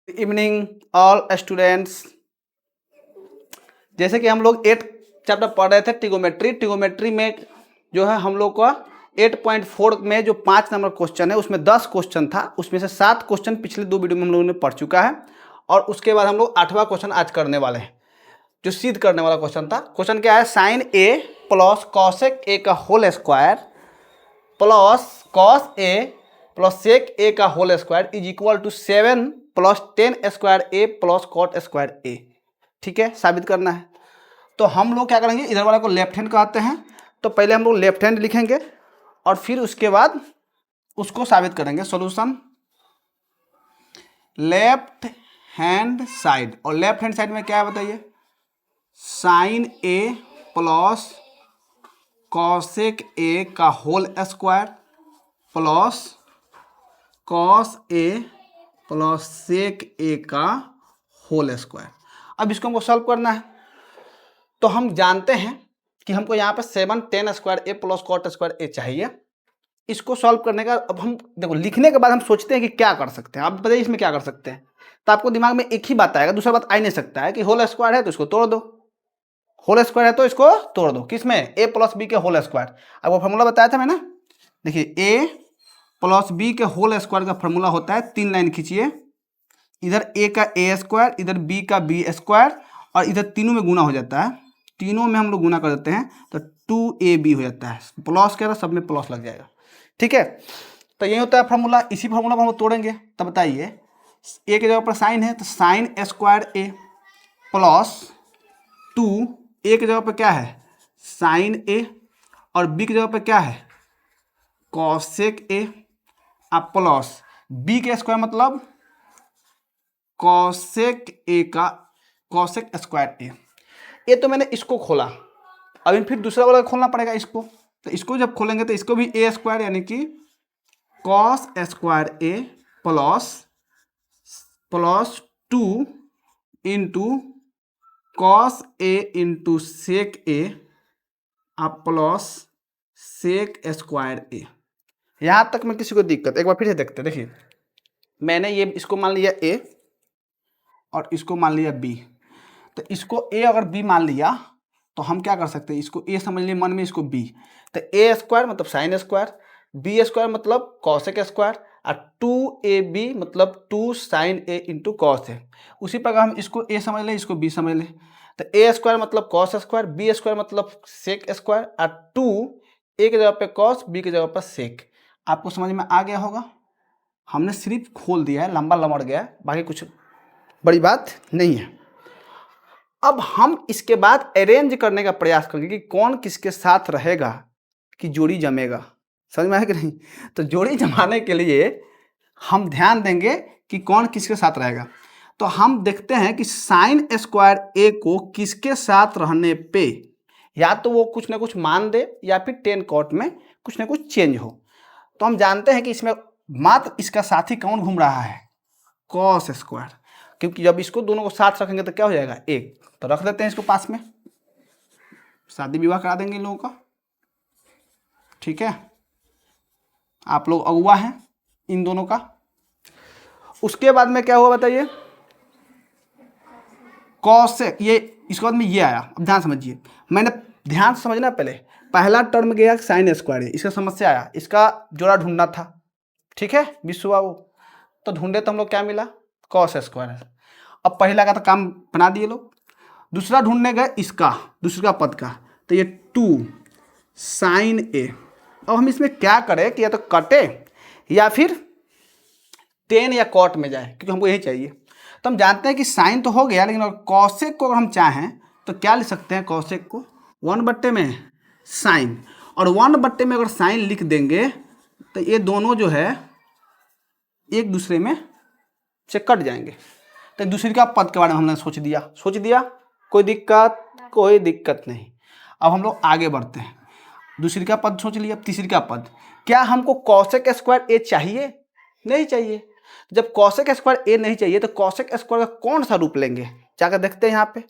Evening all students. जैसे कि हम लोग 8 चैप्टर पढ़ रहे थे ट्रिगोमेट्री में जो है हम लोग का 8.4 में जो 5 नंबर क्वेश्चन है उसमें 10 क्वेश्चन था, उसमें से 7 क्वेश्चन पिछले 2 वीडियो में हम लोगों ने पढ़ चुका है और उसके बाद हम लोग 8वां क्वेश्चन आज करने वाले हैं जो सिद्ध करने वाला क्वेश्चन था। क्वेश्चन क्या है, sine A plus cosec A का whole square plus cos A plus sec A का whole square is equal to 7 plus 10 square A plus cot square A. ठीक है, साबित करना है। तो हम लोग क्या करेंगे, इधर वाला को लेफ्ट हैंड कहते हैं, तो पहले हम लोग लेफ्ट हैंड लिखेंगे और फिर उसके बाद उसको साबित करेंगे। सॉल्यूशन लेफ्ट हैंड साइड, और लेफ्ट हैंड साइड में क्या है बताइए, sine A plus cosec A का whole square plus cos A plus sec A का होल स्क्वायर। अब इसको हमको सॉल्व करना है, तो हम जानते हैं कि हमको यहाँ पे 7 10 square A plus cot square ए चाहिए। इसको सॉल्व करने का अब हम देखो, लिखने के बाद हम सोचते हैं कि क्या कर सकते हैं। आप बताइए इसमें क्या कर सकते हैं, तो आपको दिमाग में एक ही बात आएगा, दूसरा बात आ ही नहीं सकता है कि होल स्क्वायर है तो इसको तोड़ दो, होल स्क्वायर है तो इसको तोड़ दो। किसमें, ए प्लस बी के होल स्क्वायर। अब वो फार्मूला बताया था मैंने, देखिए ए प्लस बी के होल स्क्वायर का फार्मूला होता है, 3 लाइन खींचिए, इधर ए का ए स्क्वायर, इधर बी का बी स्क्वायर, और इधर तीनों में गुना हो जाता है, तीनों में हम लोग गुना कर देते हैं तो 2ab हो जाता है। प्लस क्या, सब में प्लस लग जाएगा। ठीक है, तो यही होता है फार्मूला। इसी फार्मूला को हम तोड़ेंगे। तब बताइए, ए की जगह पर साइन है तो साइन स्क्वायर ए प्लस 2, ए की जगह पर क्या है साइन ए, और बी की जगह पर क्या है कॉसेक ए, आप प्लस बी के स्क्वायर मतलब कॉसेक ए का कॉसेक स्क्वायर ए। ये तो मैंने इसको खोला, अभी फिर दूसरा वाला खोलना पड़ेगा इसको। तो इसको जब खोलेंगे तो इसको भी ए स्क्वायर यानी कि cos square A plus plus 2 into cos A into सेक ए आप प्लस सेक स्क्वायर ए। यहाँ तक में किसी को दिक्कत, एक बार फिर से देखते हैं। देखिए, मैंने ये इसको मान लिया ए और इसको मान लिया बी, तो इसको ए अगर बी मान लिया तो हम क्या कर सकते हैं, इसको ए समझ लिए मन में, इसको बी, तो ए स्क्वायर मतलब साइन स्क्वायर, बी स्क्वायर मतलब कॉसेक स्क्वायर, और 2ab मतलब 2 साइन ए इंटू कॉस है। उसी प्रकार हम इसको ए समझ लें, इसको बी समझ लें, तो ए स्क्वायर मतलब कॉस स्क्वायर, बी स्क्वायर मतलब सेक स्क्वायर, और 2 ए की जगह पे कॉस, बी की जगह पर सेक। आपको समझ में आ गया होगा। हमने सिर्फ खोल दिया है, लंबा लमड़ गया है, बाकी कुछ बड़ी बात नहीं है। अब हम इसके बाद अरेंज करने का प्रयास करेंगे कि कौन किसके साथ रहेगा कि जोड़ी जमेगा। समझ में आया कि नहीं। तो जोड़ी जमाने के लिए हम ध्यान देंगे कि कौन किसके साथ रहेगा। तो हम देखते हैं कि साइन स्क्वायर ए को किसके साथ रहने पे या तो वो कुछ ना कुछ मान दे या फिर 10 कॉट में कुछ ना कुछ चेंज हो। तो हम जानते हैं कि इसमें मात्र इसका साथी कौन घूम रहा है, कॉस स्क्वायर, क्योंकि जब इसको दोनों को साथ रखेंगे तो क्या हो जाएगा, एक। तो रख देते हैं इसको पास में, शादी विवाह करा देंगे इन लोगों का। ठीक है, आप लोग अगुआ हैं इन दोनों का। उसके बाद में क्या हुआ बताइए, कॉसेक, ये इसके बाद में ये आया। अब ध्यान समझिए, मैंने ध्यान से समझना, पहले पहला टर्म गया साइन स्क्वायर, इसका समस्या आया, इसका जोड़ा ढूंढना था। ठीक है विश्व बाबू, तो ढूंढे तो हम लोग क्या मिला, कॉस स्क्वायर। अब पहला का तो काम बना दिए लोग, दूसरा ढूंढने गए इसका दूसरा पद का, तो ये 2 साइन ए। अब हम इसमें क्या करें कि या तो कटे या फिर 10 या कॉट में जाए, क्योंकि हमको यही चाहिए। तो हम जानते हैं कि साइन तो हो गया, लेकिन अगर कॉसेक को अगर हम चाहें तो क्या लिख सकते हैं, कॉसेक को 1/में साइन, और 1/में अगर साइन लिख देंगे तो ये दोनों जो है एक दूसरे में से कट जाएंगे। तो दूसरी का पद के बारे में हमने सोच दिया, कोई दिक्कत नहीं। अब हम लोग आगे बढ़ते हैं, दूसरी का पद सोच लिया, अब तीसरी का पद। क्या हमको कॉसेक स्क्वायर ए चाहिए, नहीं चाहिए। जब कॉसेक स्क्वायर ए नहीं चाहिए तो कॉसेक स्क्वायर का कौन सा रूप लेंगे, जाकर देखते हैं। यहाँ पे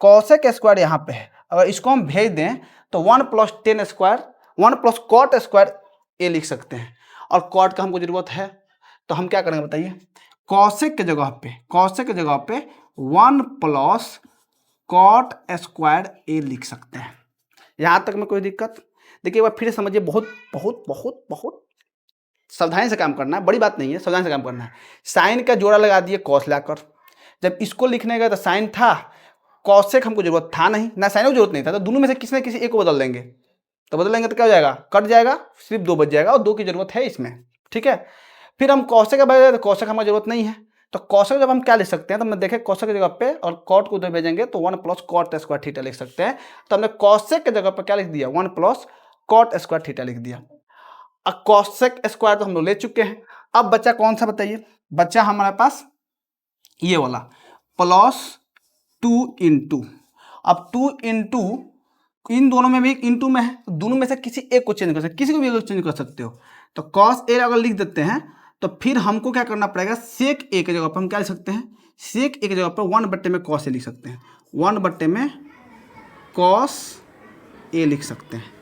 कॉसेक स्क्वायर यहाँ पे है, अगर इसको हम भेज दें तो 1 + 10 स्क्वायर 1 + कॉट स्क्वायर ए लिख सकते हैं, और कॉट का हमको जरूरत है। तो हम क्या करेंगे बताइए, कॉसेक के जगह पे 1 प्लस कॉट स्क्वायर ए लिख सकते हैं। यहाँ तक में कोई दिक्कत? देखिए एक बार फिर समझिए, बहुत बहुत बहुत बहुत सावधानी से काम करना है, बड़ी बात नहीं है, सावधानी से काम करना है। साइन का जोड़ा लगा दिए कॉस लाकर, जब इसको लिखने गए तो साइन था, कॉसेक हमको जरूरत था नहीं, ना साइन को जरूरत नहीं था, तो दोनों में से किसी न किसी एक को बदल देंगे, तो बदलेंगे तो क्या हो जाएगा, कट जाएगा, सिर्फ 2 बच जाएगा, और 2 की जरूरत है इसमें, ठीक है। फिर हम कॉसेक का बदले तो कॉसेक हमारी जरूरत नहीं है, तो कॉसेक जब हम क्या लिख सकते हैं, तो हमने देखे कॉसेक की जगह पे और कॉट को उधर भेजेंगे तो 1 प्लस कॉट स्क्वायर थीटा लिख सकते हैं। तो हमने कॉसेक की जगह पर क्या लिख दिया, 1 प्लस कॉट स्क्वायर थीटा लिख दिया। अब कॉसेक स्क्वायर तो हम लोग ले चुके हैं, अब बच्चा कौन सा बताइए, बच्चा हमारे पास ये वाला प्लस 2 इंटू, अब 2 इंटू इन दोनों में भी एक इंटू में है, तो दोनों में से किसी एक को चेंज कर सकते, किसी को भी चेंज कर सकते हो। तो कॉस ए अगर लिख देते हैं तो फिर हमको क्या करना पड़ेगा, सेक ए की जगह पर हम क्या लिख सकते हैं, सेक ए की जगह पर 1 बट्टे में कॉस ए लिख सकते हैं, 1 बट्टे में कॉस ए लिख सकते हैं।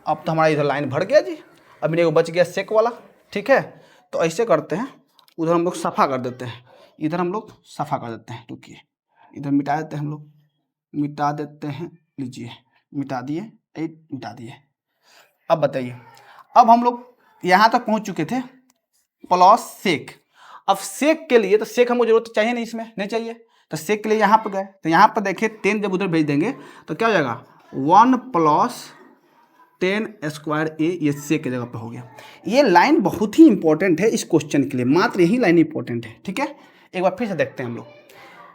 अब तो हमारा इधर लाइन भर गया जी, अब मेरे को बच गया सेक वाला, ठीक है। तो ऐसे करते हैं, उधर हम लोग सफ़ा कर देते हैं, इधर हम लोग सफ़ा कर देते हैं, रुकिए इधर मिटा देते हैं, हम लोग मिटा देते हैं, लीजिए मिटा दिए, मिटा दिए। अब बताइए, अब हम लोग यहाँ तक पहुँच चुके थे प्लस सेक। अब सेक के लिए तो सेक हमको जरूरत चाहिए नहीं, इसमें नहीं चाहिए, तो सेक के लिए यहाँ पर गए, तो यहाँ पर देखिए 10 जब उधर भेज देंगे तो क्या हो जाएगा, 1 प्लस 10 स्क्वायर ए, ये सेक की जगह पे हो गया। ये लाइन बहुत ही इंपॉर्टेंट है इस क्वेश्चन के लिए, मात्र यही लाइन इंपॉर्टेंट है, ठीक है। एक बार फिर से देखते हैं हम लोग,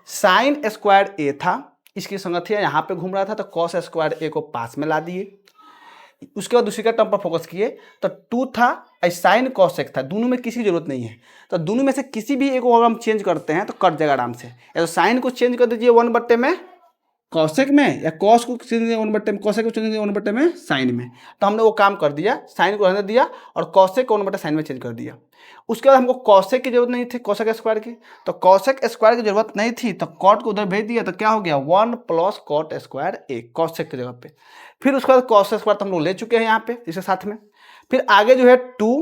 साइन स्क्वायर ए था, इसकी संगतियाँ यहाँ पे घूम रहा था, तो कॉस स्क्वायर ए को पास में ला दिए, उसके बाद दूसरी का टर्म पर फोकस किए, तो 2 था और साइन कॉसेक था, दोनों में किसी की जरूरत नहीं है, तो दोनों में से किसी भी एक को अगर हम चेंज करते हैं तो कट जाएगा आराम से। या तो साइन को चेंज कर दीजिए 1 बट्टे में कॉसेक में, या कॉस को चेंज दीजिए 1 बट्टे में कॉसेक को चेंज दीजिए 1 बट्टे में साइन में। तो हमने वो काम कर दिया, साइन को रहने दिया और कॉसेक को 1 बट्टे साइन में चेंज कर दिया। उसके बाद हमको कॉसेक की जरूरत नहीं थी, कॉसेक स्क्वायर की, तो कॉसेक स्क्वायर की जरूरत नहीं थी, तो कॉट को उधर भेज दिया, तो क्या हो गया 1 प्लस कॉट स्क्वायर ए, कॉसेक की जगह पे। फिर उसके बाद कॉस स्क्वायर तो हम लोग ले चुके हैं यहाँ पे इसके साथ में। फिर आगे जो है 2,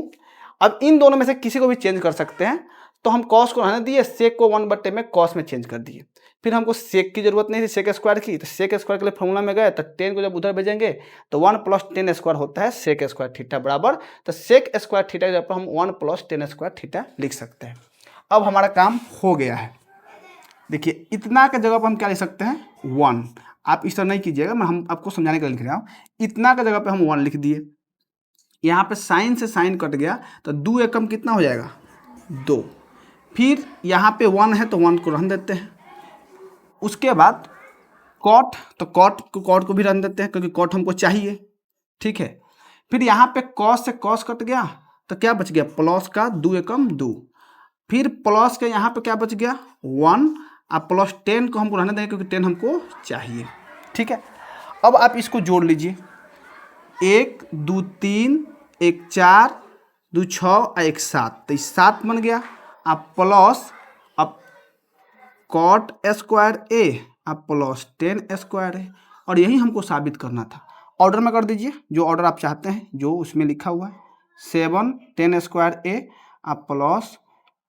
अब इन दोनों में से किसी को भी चेंज कर सकते हैं, तो हम कॉस को रहने दिए, सेक को 1 बट्टे में कॉस में चेंज कर दिए। फिर हमको सेक की जरूरत नहीं थी सेक स्क्वायर की, तो सेक स्क्वायर के लिए फॉर्मूला में गए, तो 10 को जब उधर भेजेंगे तो 1 प्लस 10 स्क्वायर होता है सेक स्क्वायर थीटा बराबर, तो सेक स्क्वायर थीटा की जगह पर हम 1 प्लस 10 स्क्वायर थीटा लिख सकते हैं। अब हमारा काम हो गया है। देखिए इतना के जगह पर हम क्या लिख सकते हैं, 1। आप इस तरह नहीं कीजिएगा, मैं हम आपको समझाने के लिए लिख रहा हूँ। इतना के जगह पे हम 1 लिख दिए, यहाँ पे साइन से साइन कट गया, तो 2 एकम कितना हो जाएगा, 2। फिर यहाँ पे 1 है तो 1 को रहने देते हैं। उसके बाद कॉट, तो कॉट को भी रहने देते हैं क्योंकि कॉट हमको चाहिए, ठीक है। फिर यहाँ पे कॉस से कॉस कट गया, तो क्या बच गया, प्लस का 2 एकम 2। फिर प्लस के यहाँ पे क्या बच गया 1, आप प्लस 10 को हमको रहने देंगे क्योंकि 10 हमको चाहिए, ठीक है। अब आप इसको जोड़ लीजिए, 1 2 3 1 4 2 6 और 1 7, तो 7 बन गया। आप प्लस अब कॉट स्क्वायर ए, आप प्लस 10 स्क्वायर ए, और यही हमको साबित करना था। ऑर्डर में कर दीजिए जो ऑर्डर आप चाहते हैं, जो उसमें लिखा हुआ है, 7 10 स्क्वायर ए, आप प्लस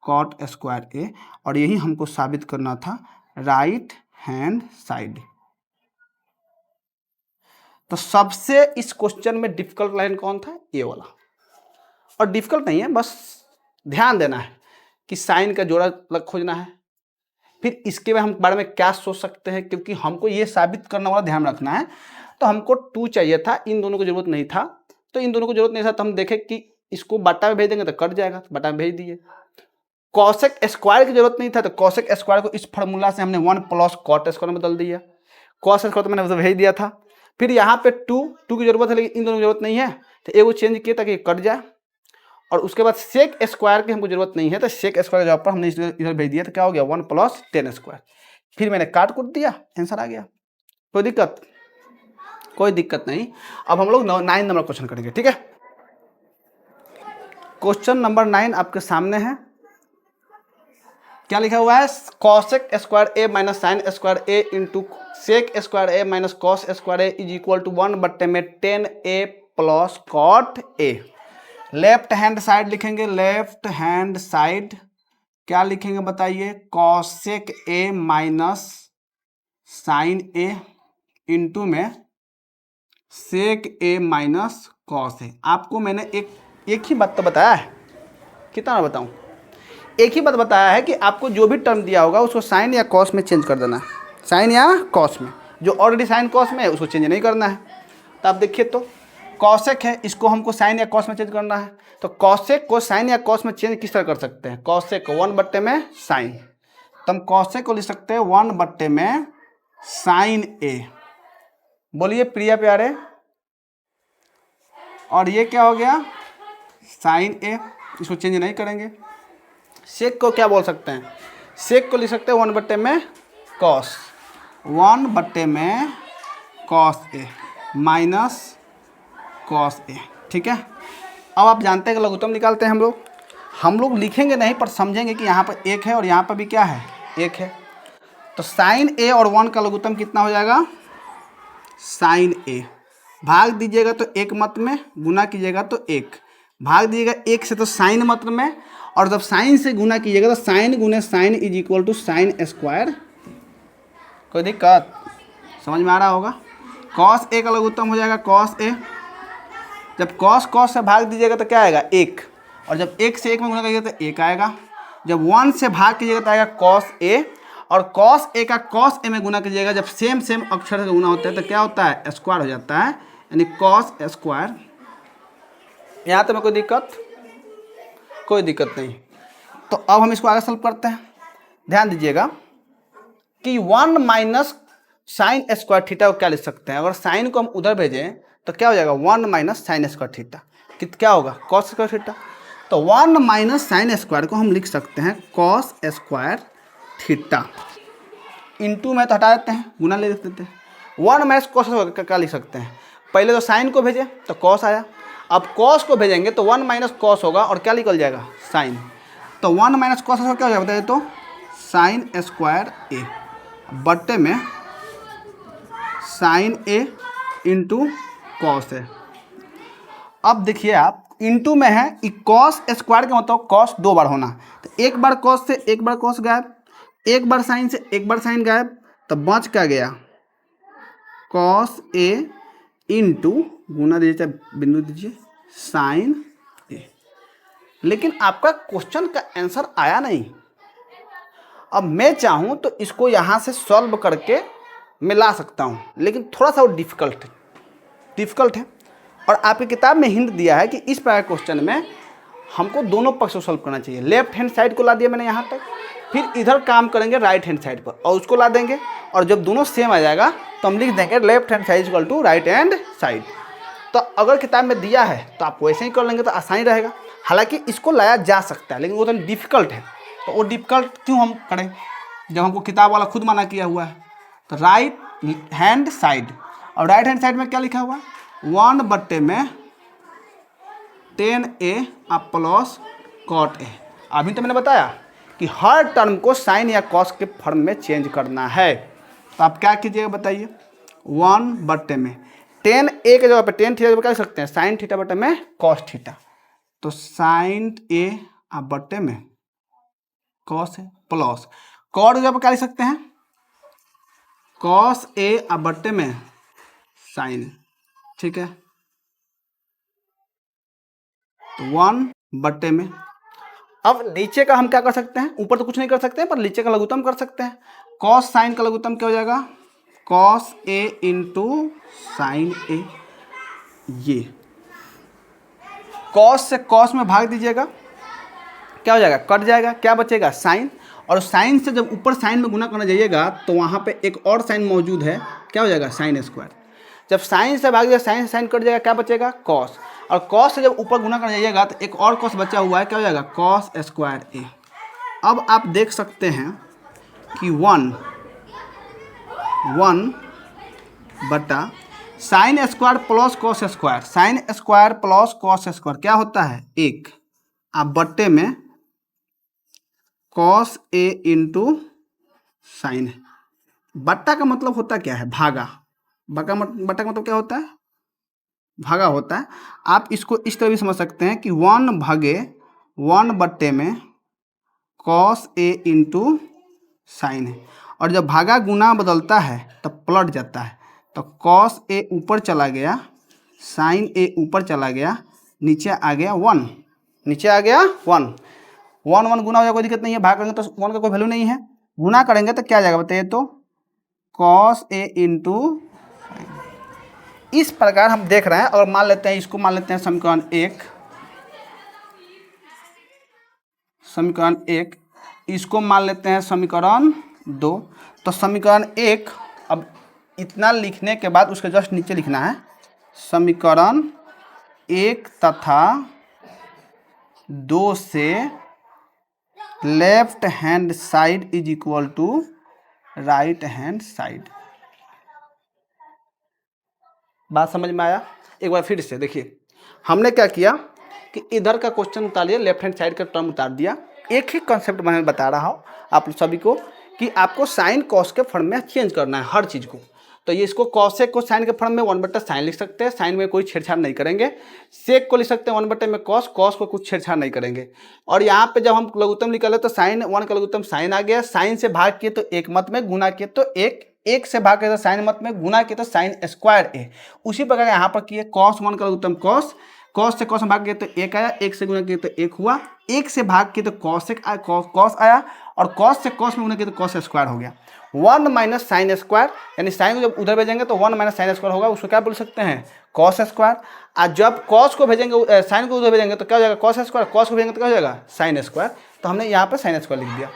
कॉट स्क्वायर ए, और यही हमको साबित करना था राइट हैंड साइड। तो सबसे इस क्वेश्चन में डिफिकल्ट लाइन कौन था, ए वाला। और डिफिकल्ट नहीं है, बस ध्यान देना है कि साइन का जोड़ा खोजना है। फिर इसके बारे में क्या सोच सकते हैं, क्योंकि हमको ये साबित करने वाला ध्यान रखना है। तो हमको 2 चाहिए था, इन दोनों को जरूरत नहीं था, तो इन दोनों को जरूरत नहीं था, तो हम देखें कि इसको बटा में भेज देंगे तो कट जाएगा, तो बटा में भेज दिए। कॉसेक स्क्वायर की जरूरत नहीं था, तो कॉसेक स्क्वायर को इस फार्मूला से हमने 1 प्लस कॉट स्क्वायर में बदल दिया, कॉस स्क्वायर तो मैंने उसे भेज दिया था। फिर यहाँ पे 2 की जरूरत है, लेकिन इन दोनों की जरूरत नहीं है, तो एगो चेंज किए ताकि कट जाए। और उसके बाद सेक स्क्वायर की हमको जरूरत नहीं है, तो सेक स्क्वायर के जगह पर हमने इधर भेज दिया, तो क्या हो गया 1 प्लस 10 स्क्वायर। फिर मैंने काट कुट दिया, आंसर आ गया। कोई दिक्कत, कोई दिक्कत नहीं। अब हम लोग 9 नंबर क्वेश्चन करेंगे, ठीक है। क्वेश्चन नंबर 9 आपके सामने है। क्या लिखा हुआ है, cosec square A minus sine square A into sec square A minus cos square A is equal to 1 बट्टे में 10 A plus cot A. Left hand side लिखेंगे, लेफ्ट हैंड साइड क्या लिखेंगे बताइए, cosec A minus sine A into में sec A minus cos A. आपको मैंने एक ही बात तो बताया है, कितना बताऊं, एक ही बात बताया है कि आपको जो भी टर्म दिया होगा उसको साइन या कॉस में चेंज कर देना है, साइन या कॉस में। जो ऑलरेडी साइन कॉस में है उसको चेंज नहीं करना है। तो आप देखिए, तो कॉसेक है, इसको हमको साइन या कॉस में चेंज करना है। तो कॉसेक को साइन या कॉस में चेंज किस तरह कर सकते हैं, कॉसेक 1/में साइन, तो हम कॉसेक को लिख सकते हैं 1/में साइन ए। बोलिए प्रिया प्यारे, और ये क्या हो गया, साइन ए, इसको चेंज नहीं करेंगे। सेक को क्या बोल सकते हैं, सेक को लिख सकते हैं 1/में cos, 1/में cos A minus cos A. ठीक है, अब आप जानते हैं कि लघुत्तम निकालते हैं हम लोग लिखेंगे नहीं पर समझेंगे कि यहाँ पर एक है और यहाँ पर भी क्या है, एक है। तो साइन ए और 1 का लघुत्तम कितना हो जाएगा, साइन ए, भाग दीजिएगा तो एक मत में, गुना कीजिएगा तो एक, भाग दीजिएगा एक से तो साइन मत में, और जब साइन से गुना कीजिएगा तो साइन गुने sine is equal to sine square. कोई दिक्कत, समझ में आ रहा होगा। कॉस ए का लघुत्तम हो जाएगा कॉस ए, जब कॉस कॉस से भाग दीजिएगा तो क्या आएगा, एक, और जब एक से एक में गुना करिएगा तो एक आएगा। जब 1 से भाग कीजिएगा तो आएगा कॉस ए, और कॉस ए का कॉस ए में गुना कीजिएगा, जब सेम सेम अक्षर से गुना होता है तो क्या होता है, स्क्वायर हो जाता है, यानी कॉस स्क्वायर। यहाँ तो में कोई दिक्कत नहीं। तो अब हम इसको आगे सॉल्व करते हैं। ध्यान दीजिएगा कि 1 माइनस साइन स्क्वायर थीटा को क्या लिख सकते हैं, अगर साइन को हम उधर भेजें तो क्या हो जाएगा, 1 माइनस साइन स्क्वायर थीटा, क्या होगा, कॉस स्क्वायर थीटा। तो 1 माइनस साइन स्क्वायर को हम लिख सकते हैं कॉस स्क्वायर थीटा, इंटू में तो हटा देते हैं, गुना ले देते हैं। 1 माइनस कॉस क्या लिख सकते हैं, पहले तो साइन को भेजे तो कॉस आया, अब कॉस को भेजेंगे तो 1 माइनस कॉस होगा और क्या निकल जाएगा, साइन। तो 1 माइनस कॉस क्या हो जाएगा बताइए, तो साइन स्क्वायर ए बट्टे में साइन ए इंटू कॉस है। अब देखिए आप, इंटू में है, कॉस स्क्वायर का मतलब कॉस 2 बार होना, तो एक बार कॉस से एक बार कॉस गायब, एक बार साइन से एक बार साइन गायब, तो बच क्या गया, कॉस ए इंटू, गुना दीजिए बिंदु दीजिए, साइन ए। लेकिन आपका क्वेश्चन का आंसर आया नहीं। अब मैं चाहूँ तो इसको यहाँ से सॉल्व करके मैं ला सकता हूँ, लेकिन थोड़ा सा वो डिफ़िकल्ट है। और आपकी किताब में हिंट दिया है कि इस प्रकार क्वेश्चन में हमको दोनों पक्ष को सॉल्व करना चाहिए। लेफ्ट हैंड साइड को ला दिया मैंने यहाँ तक, फिर इधर काम करेंगे राइट हैंड साइड पर और उसको ला देंगे, और जब दोनों सेम आ जाएगा तो हम लिख देंगे left hand side equal to right hand side. तो अगर किताब में दिया है तो आप वैसे ही कर लेंगे तो आसानी रहेगा। हालांकि इसको लाया जा सकता है, लेकिन वो तो डिफ़िकल्ट है, तो वो डिफ़िकल्ट क्यों हम करें जब हमको किताब वाला खुद मना किया हुआ है। तो राइट हैंड साइड, और राइट हैंड साइड में क्या लिखा हुआ है, 1/में 10a प्लस कॉट ए। अभी तो मैंने बताया कि हर टर्म को साइन या कॉस के फॉर्म में चेंज करना है। तो आप क्या कीजिएगा बताइए, 1/में 10a के जगह पे 10 थीटा क्या लिख सकते हैं, साइन थीटा बटे में कॉस थीटा। तो साइन ए बटे में कॉस है प्लस कॉट की जगह पर क्या लिख सकते हैं, कॉस ए बटे में साइन। ठीक है, तो 1/में, अब नीचे का हम क्या कर सकते हैं, ऊपर तो कुछ नहीं कर सकते हैं पर नीचे का लघुत्तम कर सकते हैं। कॉस साइन का लघुत्तम क्या हो जाएगा, कॉस ए इंटू साइन ए। ये कॉस से कॉस में भाग दीजिएगा, क्या हो जाएगा, कट जाएगा, क्या बचेगा, साइन। और साइन से जब ऊपर साइन में गुना करने जाइएगा तो वहाँ पे एक और साइन मौजूद है, क्या हो जाएगा, साइन स्क्वायर। जब साइन से भाग जाएगा, साइन से साइन कट जाएगा, क्या बचेगा, कॉस। और कॉस से जब ऊपर गुना करने जाइएगा तो एक और कॉस बचा हुआ है, क्या हो जाएगा, कॉस स्क्वायर ए। अब आप देख सकते हैं कि 1 sign square plus cos square, sign square plus cos square क्या होता है, 1 बट्टे में कॉस ए इंटू साइन। बट्टा का मतलब होता क्या है, भागा। बट्टा का मतलब क्या होता है, भागा होता है। आप इसको इस तरह भी समझ सकते हैं कि 1/1 बट्टे में कॉस ए इंटू साइन है, और जब भागा गुना बदलता है तब पलट जाता है, तो कॉस ए ऊपर चला गया, साइन ए ऊपर चला गया, नीचे आ गया 1, नीचे आ गया 1, 1 1 गुना हो जाएगा, कोई दिक्कत नहीं है, भाग करेंगे तो 1 का कोई वैल्यू नहीं है, गुना करेंगे तो क्या आ जाएगा बताइए, तो कॉस ए इंटू, इस प्रकार हम देख रहे हैं। और मान लेते हैं इसको, मान लेते हैं समीकरण 1, समीकरण 1, इसको मान लेते हैं समीकरण 2। तो समीकरण 1, अब इतना लिखने के बाद उसके जस्ट नीचे लिखना है समीकरण 1 तथा 2 से left hand side is equal to right hand side. बात समझ में आया? एक बार फिर से देखिए, हमने क्या किया कि इधर का क्वेश्चन उतार लिया, लेफ्ट हैंड साइड का टर्म उतार दिया। एक ही कॉन्सेप्ट मैं बता रहा हूँ आप सभी को कि आपको साइन कॉस के फॉर्म में चेंज करना है हर चीज़ को। तो ये इसको कॉसेक को साइन के फॉर्म में 1/sin लिख सकते हैं, साइन में कोई छेड़छाड़ नहीं करेंगे। सेक को लिख सकते हैं 1/में में कॉस, कॉस को कुछ छेड़छाड़ नहीं करेंगे। और यहाँ पे जब हम लघुत्तम निकाले तो साइन 1 का लघुत्तम साइन आ गया, साइन से भाग किए तो 1 मत में, गुना किए तो 1 से भाग किए तो साइन मत में, गुना किए तो साइन स्क्वायर ए। उसी प्रकार यहाँ पर किए कॉस 1 का लघुत्तम कॉस, कॉस से कॉस में भाग किए तो 1 आया, 1 से गुना किए तो 1 हुआ, 1 से भाग किए तो कॉस आया, और कॉस से कॉस में गुना किए तो कॉस स्क्वायर हो गया। 1 माइनस साइन स्क्वायर, यानी साइन को जब उधर भेजेंगे तो 1 माइनस साइन स्क्वायर होगा, उसको क्या बोल सकते हैं, कॉस स्क्वायर। और जब कॉस को भेजेंगे, साइन को उधर भेजेंगे तो क्या हो जाएगा, कॉस स्क्वायर, कॉस को भेजेंगे तो क्या हो जाएगा, साइन स्क्वायर। तो हमने यहाँ पर साइन स्क्वायर लिख दिया।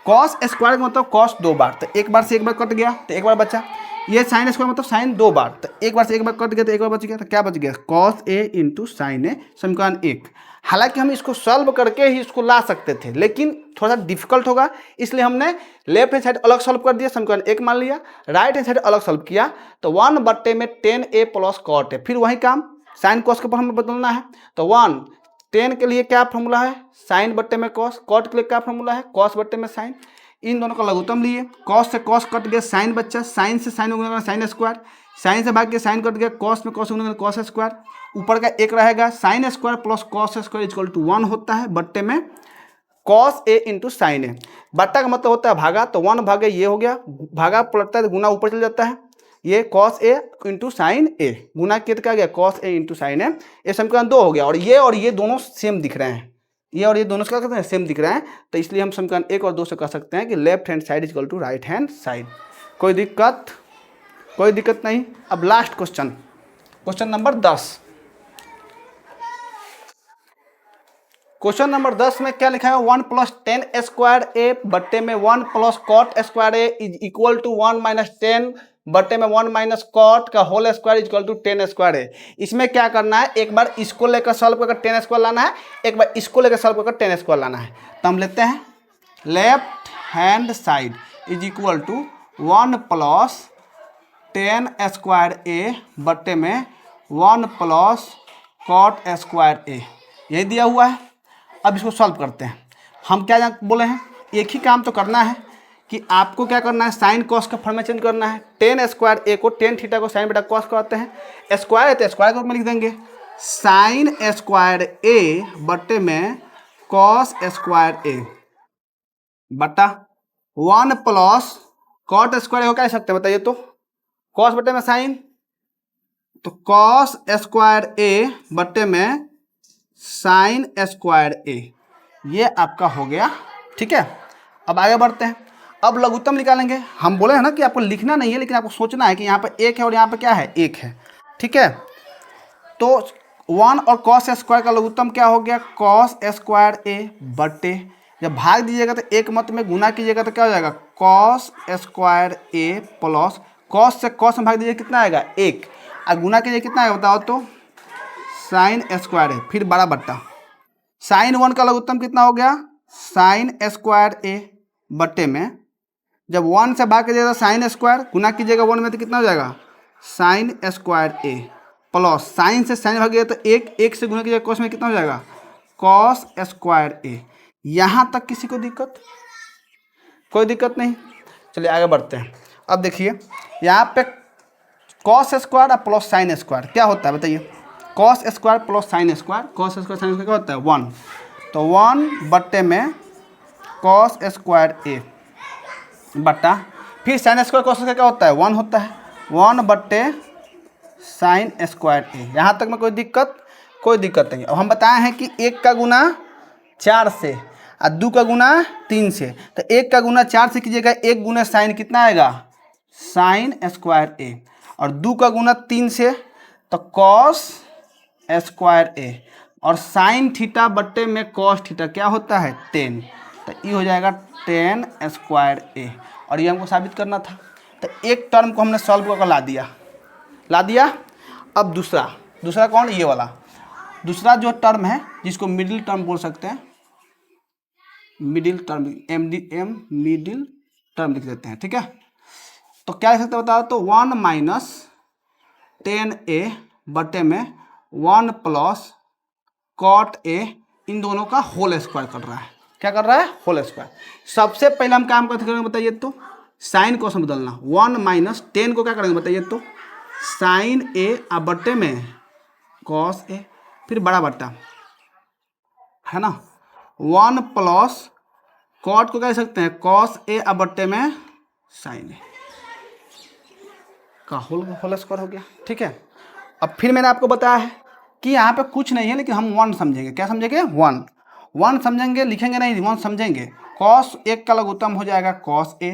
कॉस स्क्वायर का मतलब कॉस 2 बार, तो एक बार से एक बार कट गया तो एक बार बचा। ये साइन स्क्वायर मतलब साइन 2 बार, तो एक बार से एक बार कट गया तो एक बार बच गया, तो क्या बच गया, कॉस ए इंटू साइन ए, समीकरण 1। हालांकि हम इसको सॉल्व करके ही इसको ला सकते थे, लेकिन थोड़ा सा डिफिकल्ट होगा, इसलिए हमने लेफ्ट हैंड साइड अलग सॉल्व कर दिया, समीकरण 1 मान लिया, राइट हैंड साइड अलग सॉल्व किया, तो 1/में 10a प्लस कॉट है। फिर वही काम साइन कॉस के ऊपर हमें बदलना है, तो 10 के लिए क्या फॉर्मूला है, साइन बट्टे में कॉस, कॉट के लिए क्या फॉर्मूला है, कॉस बट्टे में साइन। इन दोनों का लघुत्तम लिए, कॉस से कॉस कट गया, साइन बच्चा, साइन से साइन गुना साइन स्क्वायर, साइन से भाग के साइन कट गया, कॉस में कॉस गुना कॉस स्क्वायर, ऊपर का 1 रहेगा, sine square plus cos square equal to 1 होता है, बट्टे में cos A into sine A. बट्टा का मतलब होता है भागा, तो 1 भागे ये हो गया, भागा पलटता है तो गुना ऊपर चल जाता है, ये कॉस ए इंटू साइन ए, गुना किया तो क्या गया, कॉस ए इंटू साइन ए। ये समीकरण 2 हो गया, और ये दोनों सेम दिख रहे हैं, ये और ये दोनों क्या करते हैं, सेम दिख रहे हैं, तो इसलिए हम समीकरण 1 और 2 से कह सकते हैं कि left hand side equal to right hand side. कोई दिक्कत? कोई दिक्कत नहीं। अब last question, question number 10। Question number 10 में क्या लिखा है, 1 + tan स्क्वायर ए बट्टे में 1 + cot square A is equal to 1 - 10 बट्टे में 1 - cot का whole square equal to 10 square है। इसमें क्या करना है, एक बार इसको लेकर सॉल्व करके 10 स्क्वायर लाना है, एक बार इसको लेकर सॉल्व करके 10 स्क्वायर लाना है। तो हम लेते हैं left hand side is equal to 1 + tan square A बट्टे में 1 + cot स्क्वायर ए, यही दिया हुआ है। अब इसको सॉल्व करते हैं। हम क्या बोले हैं, एक ही काम तो करना है कि आपको क्या करना है, साइन कॉस का फॉर्म में चेंज करना है। tan स्क्वायर ए को tan थीटा को साइन बेटा कॉस करते हैं, स्क्वायर है तो स्क्वायर के रूप में लिख देंगे, साइन स्क्वायर ए बट्टे में कॉस स्क्वायर ए बटा 1 + कॉट स्क्वायर हो क्या लिख सकते हैं बताइए, तो कॉस बट्टे में साइन, तो कॉस स्क्वायर ए बट्टे में साइन स्क्वायर ए, ये आपका हो गया। ठीक है, अब आगे बढ़ते हैं। अब लघुत्तम निकालेंगे। हम बोले हैं ना कि आपको लिखना नहीं है, लेकिन आपको सोचना है कि यहाँ पर 1 है और यहाँ पर क्या है, 1 है। ठीक है, तो 1 और कॉस स्क्वायर का लघुत्तम क्या हो गया, कॉस स्क्वायर ए बट्टे, जब भाग दीजिएगा तो 1 मत में, गुना कीजिएगा तो क्या हो जाएगा, cos square A plus cos से कॉस में भाग दीजिए कितना आएगा, 1, और गुना कीजिए कितना आएगा बताओ तो, साइन स्क्वायर है, फिर बड़ा बट्टा, साइन 1 का लघुत्तम कितना हो गया, साइन स्क्वायर ए बट्टे में, जब 1 से भाग कीजिएगा साइन स्क्वायर, गुना कीजिएगा 1 में तो कितना हो जाएगा, sign square A plus sign से साइन भाग गया तो 1 से गुना कीजिएगा कॉस में कितना हो जाएगा, कॉस स्क्वायर ए। यहाँ तक किसी को दिक्कत? कोई दिक्कत नहीं। चलिए आगे बढ़ते हैं। अब देखिए यहाँ पे कॉस स्क्वायर और प्लस साइन स्क्वायर क्या होता है बताइए, cos square plus sine square, cos square sine square क्या होता है, 1, तो 1 बट्टे में कॉस स्क्वायर ए बट्टा फिर साइन स्क्वायर कॉस स्क्वायर क्या होता है 1 होता है 1 बट्टे साइन स्क्वायर ए। यहाँ तक में कोई दिक्कत नहीं। अब हम बताए हैं कि 1 का गुना 4 से और 2 का गुना 3 से, तो 1 का गुना 4 से कीजिएगा 1 गुना साइन कितना आएगा साइन स्क्वायर ए, और 2 का गुना 3 से तो कॉस स्क्वायर ए, और साइन थीटा बट्टे में कॉस थीटा क्या होता है 10, तो ये हो जाएगा 10 स्क्वायर ए। और ये हमको साबित करना था, तो एक टर्म को हमने सॉल्व करके ला दिया। अब दूसरा कौन, ये वाला दूसरा जो टर्म है जिसको मिडिल टर्म बोल सकते हैं, मिडिल टर्म मिडिल टर्म लिख देते हैं, ठीक है। तो क्या लिख सकते हैं बताओ, तो 1 माइनस 10a बटे में 1 प्लस कॉट ए, इन दोनों का होल स्क्वायर कर रहा है। क्या कर रहा है, होल स्क्वायर। सबसे पहले हम काम करते करेंगे बताइए, तो साइन को हम बदलना, 1 माइनस 10 को क्या करेंगे बताइए, तो साइन ए अब बट्टे में कॉस ए, फिर बड़ा बट्टा है ना, 1 प्लस कॉट को कह सकते हैं कॉस ए अब बट्टे में साइन ए का होल स्क्वायर हो गया, ठीक है। अब फिर मैंने आपको बताया है कि यहाँ पे कुछ नहीं है, लेकिन हम 1 समझेंगे। क्या समझेंगे, 1 समझेंगे, लिखेंगे नहीं, 1 समझेंगे। कॉस 1 का लघुत्तम हो जाएगा कॉस ए,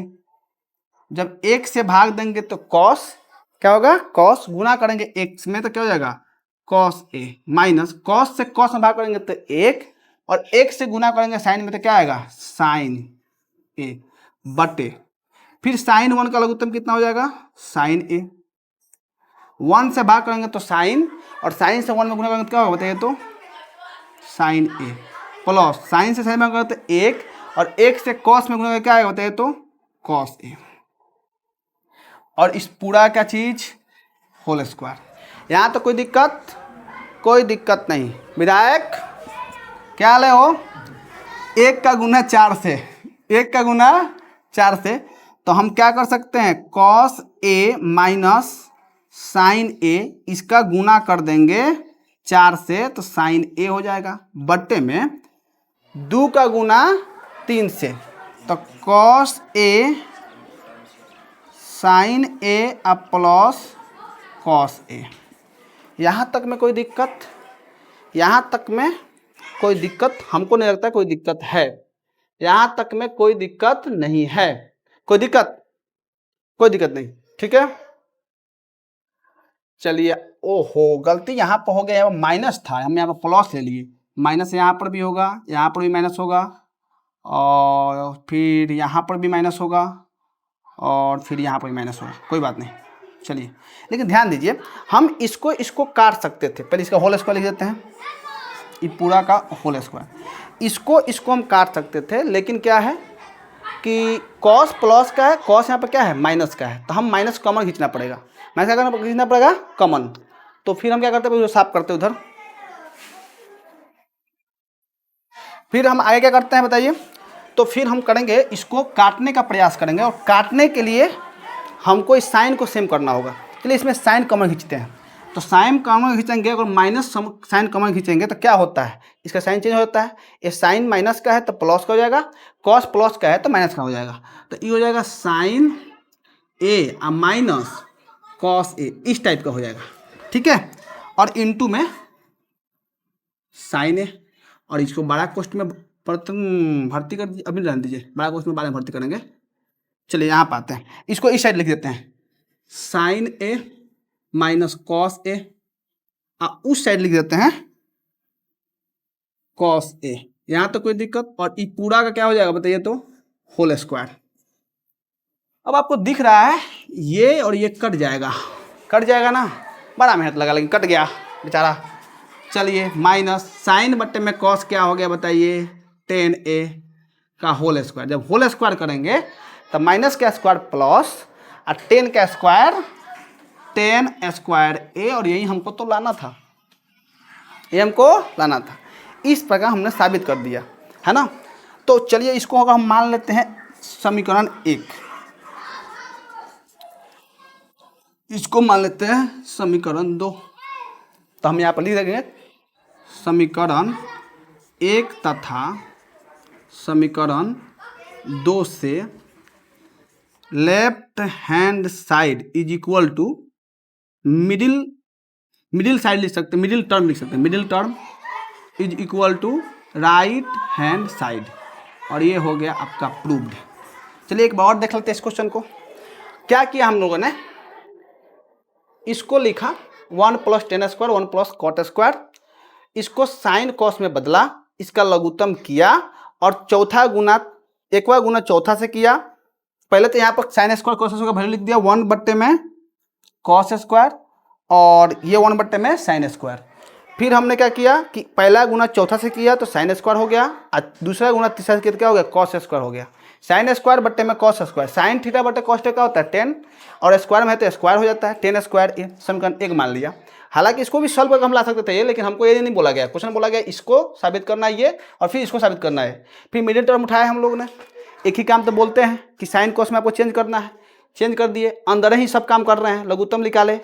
जब 1 से भाग देंगे तो कॉस क्या होगा, कॉस गुना करेंगे 1 में तो क्या हो जाएगा कॉस ए, माइनस कॉस से कॉस में भाग करेंगे तो 1, और 1 से गुना करेंगे साइन में तो क्या आएगा साइन ए, बटे फिर साइन 1 का लघुत्तम कितना हो जाएगा साइन ए, 1 से भाग करेंगे तो साइन, और साइन से 1 में गुना करेंगे तो क्या होगा बताइए, तो साइन ए, प्लस साइन से साइन में गुना करेंगे तो 1, और 1 से कॉस में गुना करेंगे क्या आएगा बताइए, तो कॉस ए, और इस पूरा क्या चीज होल स्क्वायर। यहाँ तो कोई दिक्कत नहीं। विधायक क्या ले हो, 1 का गुना 4 से, 1 का गुना 4 से, तो हम क्या कर सकते हैं कॉस ए माइनस साइन ए, इसका गुना कर देंगे 4 से तो साइन ए हो जाएगा, बट्टे में 2 का गुना 3 से तो कॉस ए साइन ए अब प्लस कॉस ए। यहाँ तक में कोई दिक्कत, हमको नहीं लगता कोई दिक्कत है। यहाँ तक में कोई दिक्कत नहीं है, कोई दिक्कत नहीं, ठीक है। चलिए, ओहो गलती यहाँ पर हो गया, यहाँ माइनस था, हम यहाँ पर प्लस ले लिए, माइनस यहाँ पर भी होगा, यहाँ पर भी माइनस होगा, और फिर यहाँ पर भी माइनस होगा, और फिर यहाँ पर भी माइनस होगा, कोई बात नहीं। चलिए, लेकिन ध्यान दीजिए, हम इसको काट सकते थे। पहले इसका होल स्क्वायर लिख देते हैं, ये पूरा का होल स्क्वायर, इसको हम काट सकते थे, लेकिन क्या है कि कॉस प्लस का है, कॉस यहाँ पर क्या है माइनस का है, तो हम माइनस कॉमन खींचना पड़ेगा, माइनस क्या खींचना पड़ेगा कॉमन। तो फिर हम क्या करते हैं, साफ करते हैं उधर। फिर हम आगे क्या करते हैं बताइए, तो फिर हम करेंगे इसको काटने का प्रयास करेंगे, और काटने के लिए हमको इस साइन को सेम करना होगा। चलिए इसमें साइन कॉमन खींचते हैं, तो साइन कॉमन खींचेंगे, अगर माइनस साइन कॉमन खींचेंगे तो क्या होता है, इसका साइन चेंज हो जाता है। ये साइन माइनस का है तो प्लस का हो जाएगा, कॉस प्लस का है तो माइनस का हो जाएगा, तो ये हो जाएगा साइन ए और माइनस कॉस ए, इस टाइप का हो जाएगा, ठीक है। और इनटू में साइन ए, और इसको बड़ा कोष्ठ में भर्ती कर दीजिए, अभी रहने दीजिए, बड़ा कोष्ठ में बाद में भर्ती करेंगे। चलिए यहाँ पर आते हैं, इसको इस साइड लिख देते हैं, sign A minus cos A, उस साइड लिख देते हैं कॉस ए। यहाँ तो कोई दिक्कत, और ये पूरा का क्या हो जाएगा बताइए, तो होल स्क्वायर। अब आपको दिख रहा है ये और ये कट जाएगा ना, बड़ा मेहनत लगा लेकिन कट गया बेचारा। चलिए, माइनस साइन बट्टे में कॉस क्या हो गया बताइए, 10a का होल स्क्वायर। जब होल स्क्वायर करेंगे तब माइनस का स्क्वायर प्लस, और 10 का स्क्वायर 10 स्क्वायर a, और यही हमको तो लाना था, इस प्रकार हमने साबित कर दिया है ना। तो चलिए इसको अगर हम मान लेते हैं समीकरण 1, इसको मान लेते हैं समीकरण 2, तो हम यहाँ पर लिख देंगे समीकरण 1 तथा समीकरण 2 से left hand side is equal to middle side लिख सकते हैं, मिडिल टर्म लिख सकते हैं, middle term is equal to right hand side, और ये हो गया आपका प्रूव्ड। चलिए एक बार और देख लेते हैं इस क्वेश्चन को। क्या किया हम लोगों ने, इसको लिखा 1 + tan स्क्वायर 1 + cot स्क्वायर, इसको साइन कॉस में बदला, इसका लघुत्तम किया और चौथा गुना एक बार गुना चौथा से किया। पहले तो यहाँ पर साइन स्क्वायर कॉस स्क्वायर का वैल्यू लिख दिया 1/में कॉस स्क्वायर और ये 1/में साइन स्क्वायर। फिर हमने क्या किया कि पहला गुना चौथा से किया तो साइन स्क्वायर हो गया और दूसरा गुना तीसरा से किया तो क्या हो गया, कॉस स्क्वायर हो गया। साइन स्क्वायर बट्टे में कॉस स्क्वायर, साइन थीटा बट्टे कॉस थीटा होता है 10 और स्क्वायर में है तो स्क्वायर हो जाता है 10 स्क्वायर ए, समीकरण 1 मान लिया। हालांकि इसको भी सॉल्व करके हम ला सकते थे, लेकिन हमको ये नहीं बोला गया, क्वेश्चन बोला गया इसको साबित करना है ये और फिर इसको साबित करना है। फिर मिडिल टर्म उठाया हम लोग ने, एक ही काम तो बोलते हैं कि साइन कॉस में आपको चेंज करना है, चेंज कर दिए, अंदर ही सब काम कर रहे हैं, लघुत्तम निकाले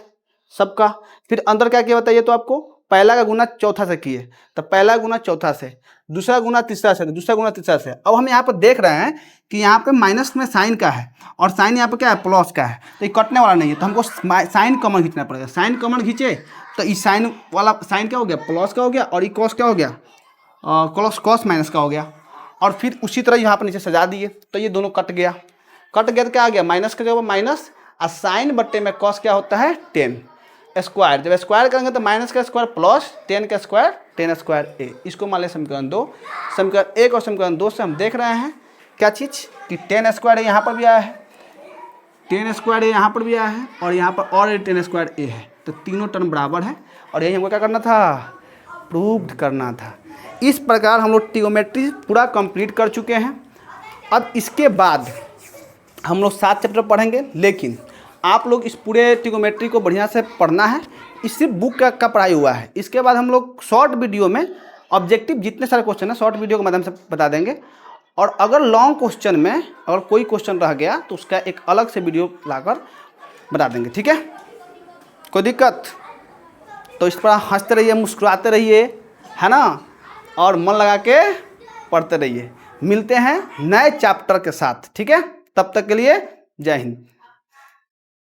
सबका। फिर अंदर क्या किया बताइए तो आपको, पहला का गुना चौथा से किए तो पहला गुना चौथा से, दूसरा गुना तीसरा से, दूसरा गुना तीसरा से। अब हम यहाँ पर देख रहे हैं कि यहाँ पे माइनस में साइन का है और साइन यहाँ पे क्या है, प्लस का है, तो ये कटने वाला नहीं है, तो हमको साइन कॉमन खींचना पड़ेगा। साइन कॉमन खींचे तो इस साइन वाला साइन क्या हो गया, प्लस का हो गया, और ये कॉस क्या हो गया, कॉस माइनस का हो गया। और फिर उसी तरह यहाँ पर नीचे सजा दिए तो ये दोनों कट गया, कट गया तो क्या आ गया, माइनस का जगह माइनस और साइन बट्टे में कॉस क्या होता है 10 स्क्वायर। जब स्क्वायर करेंगे तो माइनस का स्क्वायर प्लस 10 का स्क्वायर 10 स्क्वायर ए। इसको मान लें समीकरण 2। समीकरण 1 और समीकरण 2 से हम देख रहे हैं क्या चीज़ कि 10 स्क्वायर ए यहाँ पर भी आया है, 10 स्क्वायर ए यहाँ पर भी आया है और यहाँ पर और 10 स्क्वायर ए है, तो तीनों टर्म बराबर है और यही हमको क्या करना था, प्रूव्ड करना था। इस प्रकार हम लोग ट्रिग्नोमेट्री पूरा कंप्लीट कर चुके हैं। अब इसके बाद हम लोग 7 चैप्टर पढ़ेंगे, लेकिन आप लोग इस पूरे ट्रिग्नोमेट्री को बढ़िया से पढ़ना है, इससे बुक का पढ़ाई हुआ है। इसके बाद हम लोग शॉर्ट वीडियो में ऑब्जेक्टिव जितने सारे क्वेश्चन हैं शॉर्ट वीडियो के माध्यम से बता देंगे, और अगर लॉन्ग क्वेश्चन में अगर कोई क्वेश्चन रह गया तो उसका एक अलग से वीडियो लाकर बता देंगे, ठीक है। कोई दिक्कत तो इस पर हंसते रहिए, मुस्कुराते रहिए, है ना, और मन लगा के पढ़ते रहिए। मिलते हैं नए चैप्टर के साथ, ठीक है। तब तक के लिए जय हिंद।